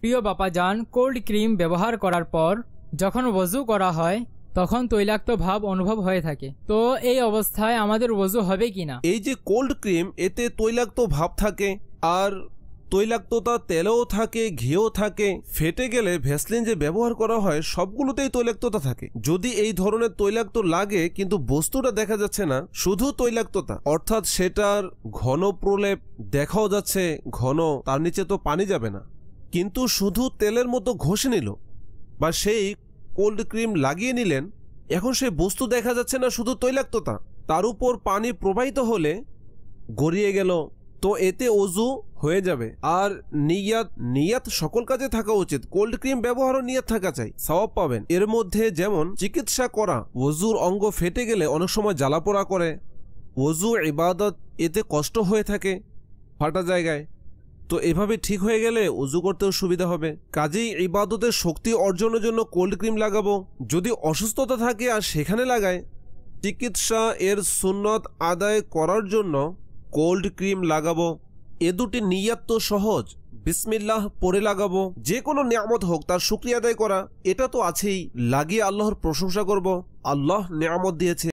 প্রিয় বাপাজান, cold cream ব্যবহার করার পর যখন ওযু করা হয় তখন তৈলাক্ত ভাব অনুভব হয়ে থাকে। তো এই অবস্থায় আমাদের ওযু হবে কিনা? এই যে কোল্ড ক্রিম, এতে তৈলাক্ত ভাব থাকে, আর তৈলাক্ততা তেলেও থাকে, ঘিও থাকে। ফেটে গেলে ভ্যাসলিন যে ব্যবহার করা হয় সবগুলোতেই তৈলাক্ততা থাকে। যদি এই ধরনের তৈলাক্ত লাগে কিন্তু বস্তুটা দেখা যাচ্ছে না, শুধু তৈলাক্ততা, অর্থাৎ সেটার ঘন প্রলেপ দেখাও যাচ্ছে ঘন, তার নিচে তো পানি যাবে না, কিন্তু শুধু তেলের মতো ঘষে নিল বা সেই কোল্ড ক্রিম লাগিয়ে নিলেন, এখন সেই বস্তু দেখা যাচ্ছে না, শুধু তৈলাক্ততা, তার উপর পানি প্রবাহিত হলে গড়িয়ে গেল, তো এতে ওযু হয়ে যাবে। আর নিয়াত সকল কাজে থাকা উচিত। কোল্ড ক্রিম ব্যবহারও নিয়াত থাকা চাই, সওয়াব পাবেন। এর মধ্যে যেমন চিকিৎসা করা, ওযুর অঙ্গ ফেটে গেলে অনেক সময় জ্বালাপোড়া করে, ওযু ইবাদত এতে কষ্ট হয়ে থাকে ফাটা জায়গায়, তো এভাবে ঠিক হয়ে গেলে ওযু করতেও সুবিধা হবে। কাজেই ইবাদতের শক্তি অর্জনের জন্য কোল্ড ক্রিম লাগাবো। যদি অসুস্থতা থাকে আর সেখানে লাগায়, চিকিৎসা এর সুন্নত আদায় করার জন্য কোল্ড ক্রিম লাগাবো। এ দুটি নিয়াত তো সহজ, বিসমিল্লাহ পরে লাগাবো। যে কোনো নিয়ামত হোক তার শুকরিয়া আদায় করা, এটা তো আছেই। লাগিয়ে আল্লাহর প্রশংসা করব, আল্লাহ নিয়ামত দিয়েছে।